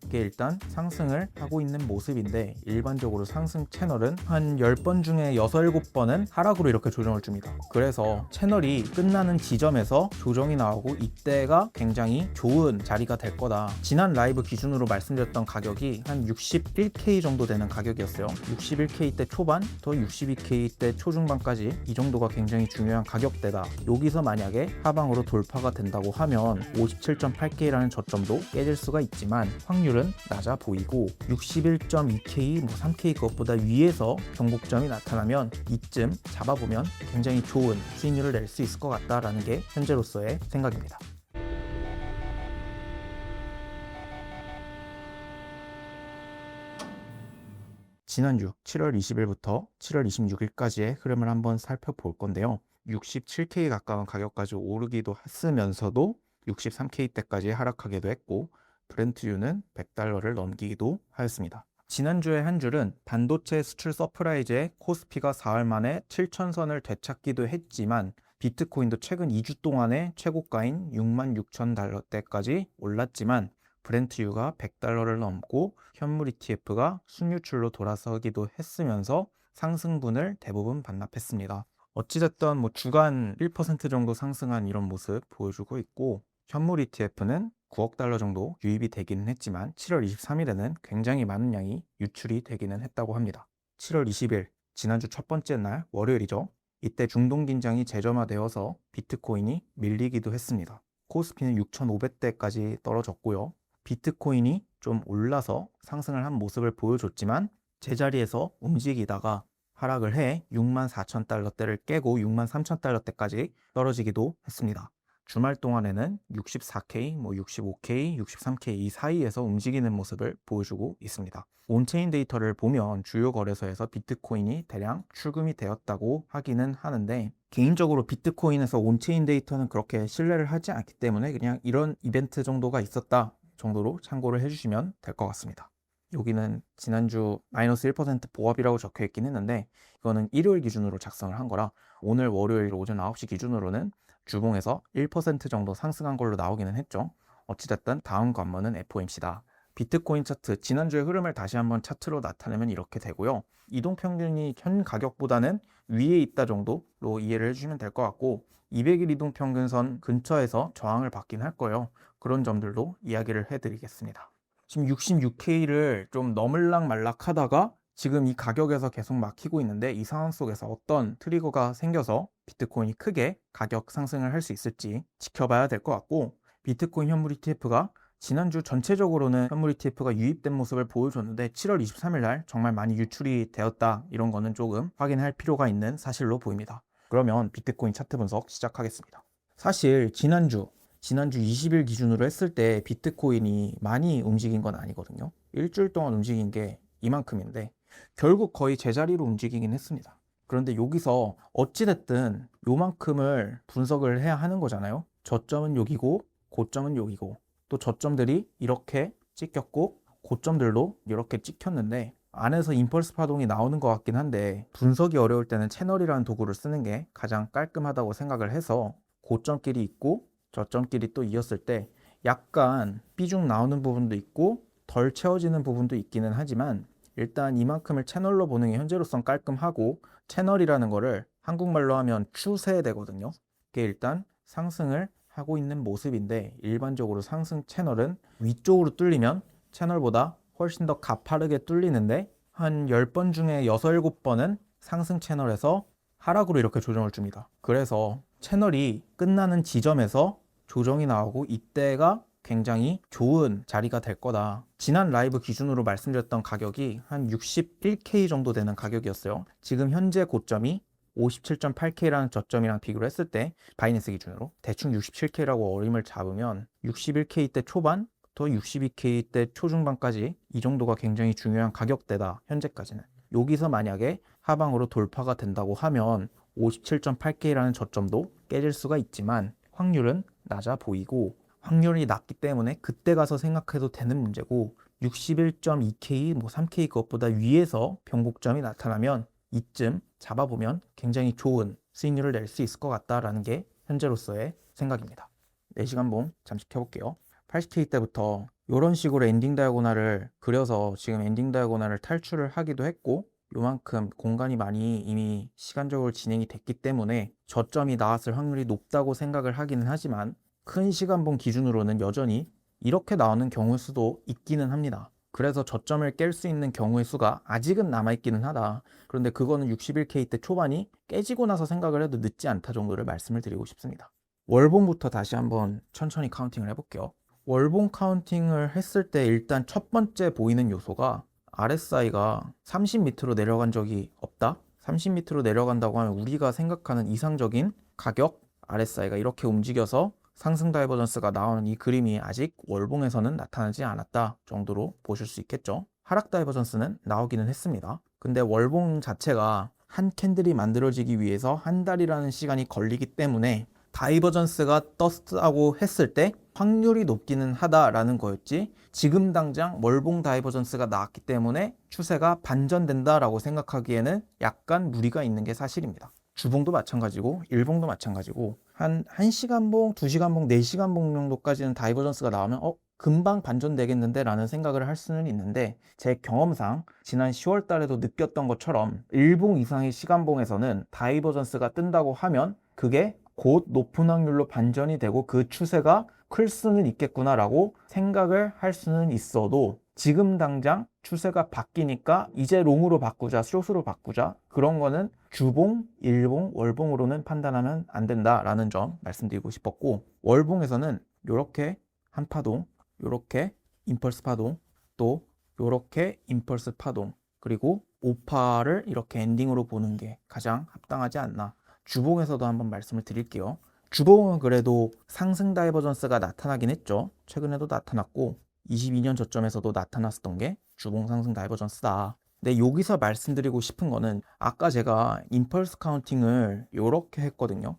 이게 일단 상승을 하고 있는 모습인데 일반적으로 상승 채널은 한 10번 중에 6, 7번은 하락으로 이렇게 조정을 줍니다. 그래서 채널이 끝나는 지점에서 조정이 나오고 이때가 굉장히 좋은 자리가 될 거다. 지난 라이브 기준으로 말씀드렸던 가격이 한 61K 정도 되는 가격이었어요. 61K 대 초반부터 62K 대 초중반까지 이 정도가 굉장히 중요한 가격대다. 여기서 만약에 하방으로 돌파가 된다고 하면 57.8K라는 저점도 깨질 수가 있지만 확률은 낮아 보이고 61.2K, 3K 그것보다 위에서 경고점이 나타나면 이쯤 잡아보면 굉장히 좋은 수익률을 낼 수 있을 것 같다라는 게 현재로서의 생각입니다. 지난주 7월 20일부터 7월 26일까지의 흐름을 한번 살펴볼 건데요. 67K 가까운 가격까지 오르기도 했으면서도 63K대까지 하락하기도 했고 브렌트유는 100달러를 넘기기도 하였습니다. 지난주의 한 줄은 반도체 수출 서프라이즈에 코스피가 4월 만에 7,000선을 되찾기도 했지만 비트코인도 최근 2주 동안의 최고가인 66,000달러대까지 올랐지만 브렌트유가 100달러를 넘고 현물 ETF가 순유출로 돌아서기도 했으면서 상승분을 대부분 반납했습니다. 어찌됐든 주간 1% 정도 상승한 이런 모습 보여주고 있고 현물 ETF는 9억 달러 정도 유입이 되기는 했지만 7월 23일에는 굉장히 많은 양이 유출이 되기는 했다고 합니다. 7월 20일 지난주 첫 번째 날 월요일이죠. 이때 중동 긴장이 재점화되어서 비트코인이 밀리기도 했습니다. 코스피는 6,500대까지 떨어졌고요. 비트코인이 좀 올라서 상승을 한 모습을 보여줬지만 제자리에서 움직이다가 하락을 해 64,000달러대를 깨고 63,000달러대까지 떨어지기도 했습니다. 주말 동안에는 64K, 65K, 63K 이 사이에서 움직이는 모습을 보여주고 있습니다. 온체인 데이터를 보면 주요 거래소에서 비트코인이 대량 출금이 되었다고 하기는 하는데 개인적으로 비트코인에서 온체인 데이터는 그렇게 신뢰를 하지 않기 때문에 그냥 이런 이벤트 정도가 있었다 정도로 참고를 해주시면 될 것 같습니다. 여기는 지난주 마이너스 1% 보합이라고 적혀 있긴 했는데 이거는 일요일 기준으로 작성을 한 거라 오늘 월요일 오전 9시 기준으로는 주봉에서 1% 정도 상승한 걸로 나오기는 했죠. 어찌됐든 다음 관문은 FOMC다. 비트코인 차트 지난주의 흐름을 다시 한번 차트로 나타내면 이렇게 되고요. 이동평균이 현 가격보다는 위에 있다 정도로 이해를 해주시면 될 것 같고 200일 이동평균선 근처에서 저항을 받긴 할 거예요. 그런 점들도 이야기를 해드리겠습니다. 지금 66K를 좀 넘을락 말락 하다가 지금 이 가격에서 계속 막히고 있는데 이 상황 속에서 어떤 트리거가 생겨서 비트코인이 크게 가격 상승을 할 수 있을지 지켜봐야 될 것 같고 비트코인 현물 ETF가 지난주 전체적으로는 현물 ETF가 유입된 모습을 보여줬는데 7월 23일 날 정말 많이 유출이 되었다 이런 거는 조금 확인할 필요가 있는 사실로 보입니다. 그러면 비트코인 차트 분석 시작하겠습니다. 사실 지난주 20일 기준으로 했을 때 비트코인이 많이 움직인 건 아니거든요. 일주일 동안 움직인 게 이만큼인데 결국 거의 제자리로 움직이긴 했습니다. 그런데 여기서 어찌됐든 요만큼을 분석을 해야 하는 거잖아요. 저점은 여기고 고점은 여기고 또 저점들이 이렇게 찍혔고 고점들도 이렇게 찍혔는데 안에서 임펄스 파동이 나오는 것 같긴 한데 분석이 어려울 때는 채널이라는 도구를 쓰는 게 가장 깔끔하다고 생각을 해서 고점끼리 있고 저점끼리 또 이었을 때 약간 삐죽 나오는 부분도 있고 덜 채워지는 부분도 있기는 하지만 일단 이만큼을 채널로 보는 게 현재로선 깔끔하고 채널이라는 거를 한국말로 하면 추세되거든요. 이게 일단 상승을 하고 있는 모습인데 일반적으로 상승 채널은 위쪽으로 뚫리면 채널보다 훨씬 더 가파르게 뚫리는데 한 10번 중에 6, 7번은 상승 채널에서 하락으로 이렇게 조정을 줍니다. 그래서 채널이 끝나는 지점에서 조정이 나오고 이때가 굉장히 좋은 자리가 될 거다. 지난 라이브 기준으로 말씀드렸던 가격이 한 61K 정도 되는 가격이었어요. 지금 현재 고점이 57.8K라는 저점이랑 비교를 했을 때 바이낸스 기준으로 대충 67K라고 어림을 잡으면 61K대 초반부터 62K대 초중반까지 이 정도가 굉장히 중요한 가격대다. 현재까지는. 여기서 만약에 하방으로 돌파가 된다고 하면 57.8K라는 저점도 깨질 수가 있지만 확률은 낮아 보이고 확률이 낮기 때문에 그때 가서 생각해도 되는 문제고 61.2K, 3K 그것보다 위에서 변곡점이 나타나면 이쯤 잡아보면 굉장히 좋은 수익률을 낼 수 있을 것 같다라는 게 현재로서의 생각입니다. 4시간 봉 잠시 켜볼게요. 80K 때부터 이런 식으로 엔딩 다이아고날을 그려서 지금 엔딩 다이아고날을 탈출을 하기도 했고, 요만큼 공간이 많이 이미 시간적으로 진행이 됐기 때문에 저점이 나왔을 확률이 높다고 생각을 하기는 하지만, 큰 시간봉 기준으로는 여전히 이렇게 나오는 경우의 수도 있기는 합니다. 그래서 저점을 깰 수 있는 경우의 수가 아직은 남아있기는 하다. 그런데 그거는 61K 때 초반이 깨지고 나서 생각을 해도 늦지 않다 정도를 말씀을 드리고 싶습니다. 월봉부터 다시 한번 천천히 카운팅을 해볼게요. 월봉 카운팅을 했을 때 일단 첫 번째 보이는 요소가 RSI가 30 밑으로 내려간 적이 없다. 30 밑으로 내려간다고 하면 우리가 생각하는 이상적인 가격 RSI가 이렇게 움직여서 상승 다이버전스가 나오는 이 그림이 아직 월봉에서는 나타나지 않았다 정도로 보실 수 있겠죠. 하락 다이버전스는 나오기는 했습니다. 근데 월봉 자체가 한 캔들이 만들어지기 위해서 한 달이라는 시간이 걸리기 때문에 다이버전스가 떴다고 했을 때 확률이 높기는 하다라는 거였지, 지금 당장 월봉 다이버전스가 나왔기 때문에 추세가 반전된다라고 생각하기에는 약간 무리가 있는 게 사실입니다. 주봉도 마찬가지고 일봉도 마찬가지고 한 1시간봉, 2시간봉, 4시간봉 정도까지는 다이버전스가 나오면 금방 반전되겠는데 라는 생각을 할 수는 있는데, 제 경험상 지난 10월 달에도 느꼈던 것처럼 일봉 이상의 시간봉에서는 다이버전스가 뜬다고 하면 그게 곧 높은 확률로 반전이 되고 그 추세가 클 수는 있겠구나라고 생각을 할 수는 있어도, 지금 당장 추세가 바뀌니까 이제 롱으로 바꾸자, 숏으로 바꾸자, 그런 거는 주봉, 일봉, 월봉으로는 판단하면 안 된다라는 점 말씀드리고 싶었고, 월봉에서는 이렇게 한 파동, 이렇게 임펄스 파동, 또 이렇게 임펄스 파동, 그리고 5파를 이렇게 엔딩으로 보는 게 가장 합당하지 않나. 주봉에서도 한번 말씀을 드릴게요. 주봉은 그래도 상승 다이버전스가 나타나긴 했죠. 최근에도 나타났고 22년 저점에서도 나타났었던 게 주봉 상승 다이버전스다. 근데 여기서 말씀드리고 싶은 거는, 아까 제가 임펄스 카운팅을 이렇게 했거든요.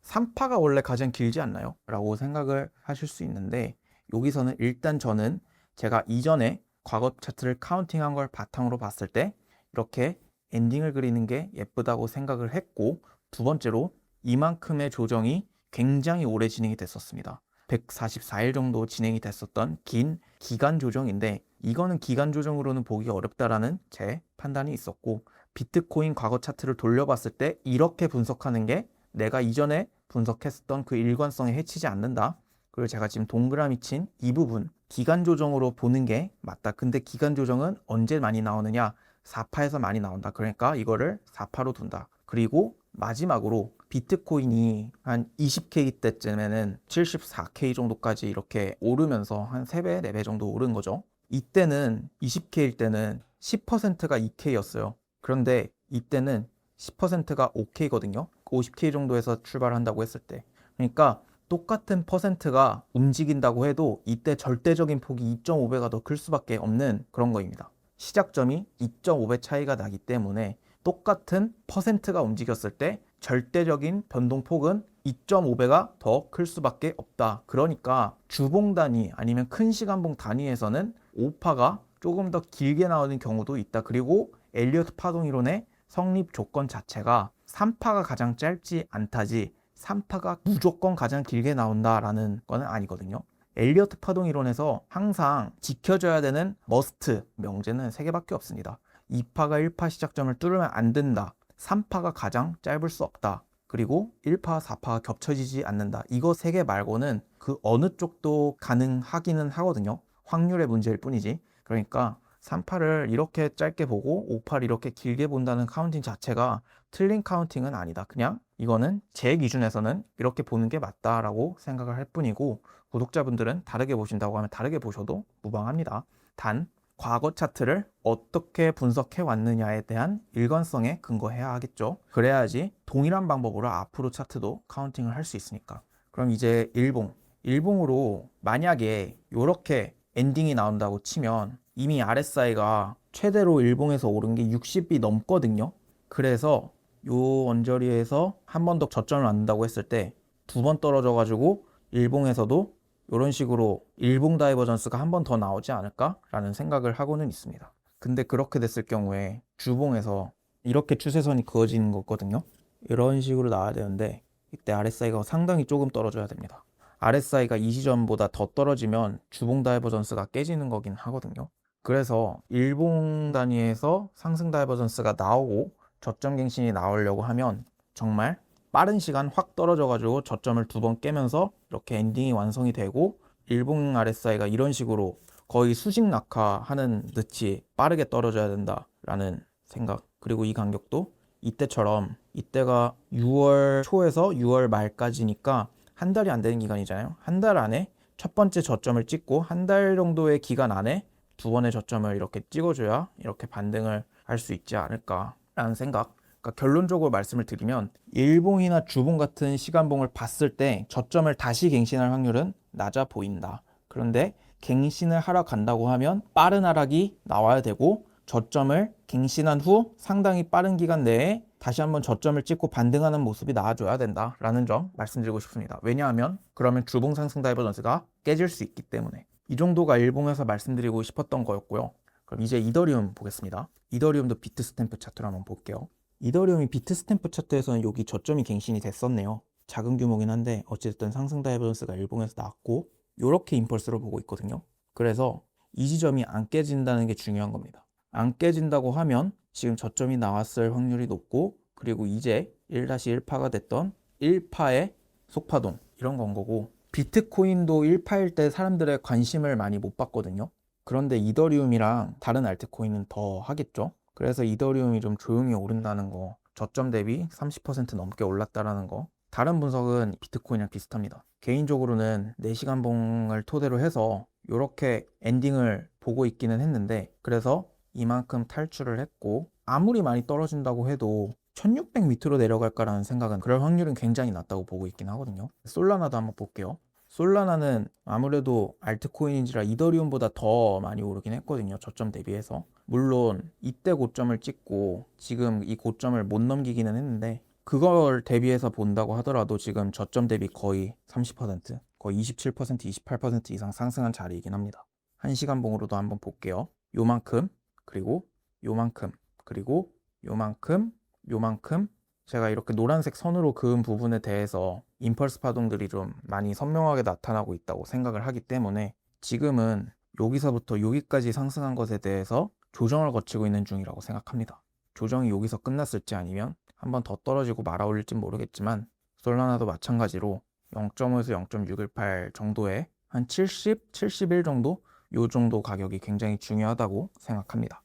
3파가 원래 가장 길지 않나요? 라고 생각을 하실 수 있는데, 여기서는 일단 저는 제가 이전에 과거 차트를 카운팅한 걸 바탕으로 봤을 때 이렇게 엔딩을 그리는 게 예쁘다고 생각을 했고, 두 번째로 이만큼의 조정이 굉장히 오래 진행이 됐었습니다. 144일 정도 진행이 됐었던 긴 기간 조정인데, 이거는 기간 조정으로는 보기 어렵다라는 제 판단이 있었고, 비트코인 과거 차트를 돌려봤을 때 이렇게 분석하는 게 내가 이전에 분석했었던 그 일관성에 해치지 않는다. 그리고 제가 지금 동그라미 친 이 부분 기간 조정으로 보는 게 맞다. 근데 기간 조정은 언제 많이 나오느냐? 4파에서 많이 나온다. 그러니까 이거를 4파로 둔다. 그리고 마지막으로 비트코인이 한 20K 때쯤에는 74K 정도까지 이렇게 오르면서 한 3배, 4배 정도 오른 거죠. 이때는 20K일 때는 10%가 2K였어요. 그런데 이때는 10%가 5K거든요. 50K 정도에서 출발한다고 했을 때. 그러니까 똑같은 퍼센트가 움직인다고 해도 이때 절대적인 폭이 2.5배가 더 클 수밖에 없는 그런 거입니다. 시작점이 2.5배 차이가 나기 때문에 똑같은 퍼센트가 움직였을 때 절대적인 변동폭은 2.5배가 더 클 수밖에 없다. 그러니까 주봉 단위 아니면 큰 시간봉 단위에서는 5파가 조금 더 길게 나오는 경우도 있다. 그리고 엘리어트 파동 이론의 성립 조건 자체가 3파가 가장 짧지 않다지 3파가 무조건 가장 길게 나온다라는 건 아니거든요. 엘리어트 파동 이론에서 항상 지켜줘야 되는 머스트 명제는 3개밖에 없습니다. 2파가 1파 시작점을 뚫으면 안 된다. 3파가 가장 짧을 수 없다. 그리고 1파, 4파가 겹쳐지지 않는다. 이거 3개 말고는 그 어느 쪽도 가능하기는 하거든요. 확률의 문제일 뿐이지. 그러니까 3파를 이렇게 짧게 보고 5파를 이렇게 길게 본다는 카운팅 자체가 틀린 카운팅은 아니다. 그냥 이거는 제 기준에서는 이렇게 보는 게 맞다라고 생각을 할 뿐이고, 구독자분들은 다르게 보신다고 하면 다르게 보셔도 무방합니다. 단 과거 차트를 어떻게 분석해 왔느냐에 대한 일관성에 근거해야 하겠죠. 그래야지 동일한 방법으로 앞으로 차트도 카운팅을 할 수 있으니까. 그럼 이제 일봉으로 만약에 이렇게 엔딩이 나온다고 치면 이미 RSI가 최대로 일봉에서 오른 게 60이 넘거든요. 그래서 요 언저리에서 한 번 더 저점을 만든다고 했을 때 2번 떨어져 가지고 일봉에서도 이런 식으로 일봉 다이버전스가 한 번 더 나오지 않을까라는 생각을 하고는 있습니다. 근데 그렇게 됐을 경우에 주봉에서 이렇게 추세선이 그어지는 거거든요. 이런 식으로 나와야 되는데 이때 RSI가 상당히 조금 떨어져야 됩니다. RSI가 이 지점보다 더 떨어지면 주봉 다이버전스가 깨지는 거긴 하거든요. 그래서 일봉 단위에서 상승 다이버전스가 나오고 저점 갱신이 나오려고 하면 정말 빠른 시간 확 떨어져가지고 저점을 2번 깨면서 이렇게 엔딩이 완성이 되고 일봉 RSI가 이런 식으로 거의 수직 낙하하는 듯이 빠르게 떨어져야 된다라는 생각. 그리고 이 간격도 이때처럼 이때가 6월 초에서 6월 말까지니까 한 달이 안 되는 기간이잖아요. 한 달 안에 첫 번째 저점을 찍고 한 달 정도의 기간 안에 2번의 저점을 이렇게 찍어줘야 이렇게 반등을 할 수 있지 않을까라는 생각. 그러니까 결론적으로 말씀을 드리면 일봉이나 주봉 같은 시간봉을 봤을 때 저점을 다시 갱신할 확률은 낮아 보인다. 그런데 갱신을 하러 간다고 하면 빠른 하락이 나와야 되고 저점을 갱신한 후 상당히 빠른 기간 내에 다시 한번 저점을 찍고 반등하는 모습이 나와줘야 된다라는 점 말씀드리고 싶습니다. 왜냐하면 그러면 주봉 상승 다이버전스가 깨질 수 있기 때문에. 이 정도가 일봉에서 말씀드리고 싶었던 거였고요. 그럼 이제 이더리움 보겠습니다. 이더리움도 비트 스탬프 차트로 한번 볼게요. 이더리움이 비트 스탬프 차트에서는 여기 저점이 갱신이 됐었네요. 작은 규모긴 한데 어쨌든 상승 다이버전스가 일봉에서 나왔고 이렇게 임펄스로 보고 있거든요. 그래서 이 지점이 안 깨진다는 게 중요한 겁니다. 안 깨진다고 하면 지금 저점이 나왔을 확률이 높고 그리고 이제 1-1파가 됐던 1파의 속파동 이런 건 거고 비트코인도 1파일 때 사람들의 관심을 많이 못 받거든요. 그런데 이더리움이랑 다른 알트코인은 더 하겠죠. 그래서 이더리움이 좀 조용히 오른다는 거, 저점 대비 30% 넘게 올랐다라는 거, 다른 분석은 비트코인이랑 비슷합니다. 개인적으로는 4시간 봉을 토대로 해서 이렇게 엔딩을 보고 있기는 했는데 그래서 이만큼 탈출을 했고 아무리 많이 떨어진다고 해도 1600 밑으로 내려갈까라는 생각은 그럴 확률은 굉장히 낮다고 보고 있긴 하거든요. 솔라나도 한번 볼게요. 솔라나는 아무래도 알트코인인지라 이더리움보다 더 많이 오르긴 했거든요. 저점 대비해서. 물론 이때 고점을 찍고 지금 이 고점을 못 넘기기는 했는데 그걸 대비해서 본다고 하더라도 지금 저점 대비 거의 30%, 거의 27%, 28% 이상 상승한 자리이긴 합니다. 1시간 봉으로도 한번 볼게요. 요만큼, 그리고 요만큼, 그리고 요만큼, 요만큼. 제가 이렇게 노란색 선으로 그은 부분에 대해서 임펄스 파동들이 좀 많이 선명하게 나타나고 있다고 생각을 하기 때문에 지금은 여기서부터 여기까지 상승한 것에 대해서 조정을 거치고 있는 중이라고 생각합니다. 조정이 여기서 끝났을지 아니면 한번 더 떨어지고 말아올릴지 모르겠지만 솔라나도 마찬가지로 0.5에서 0.618 정도의 한 70, 71 정도? 요 정도 가격이 굉장히 중요하다고 생각합니다.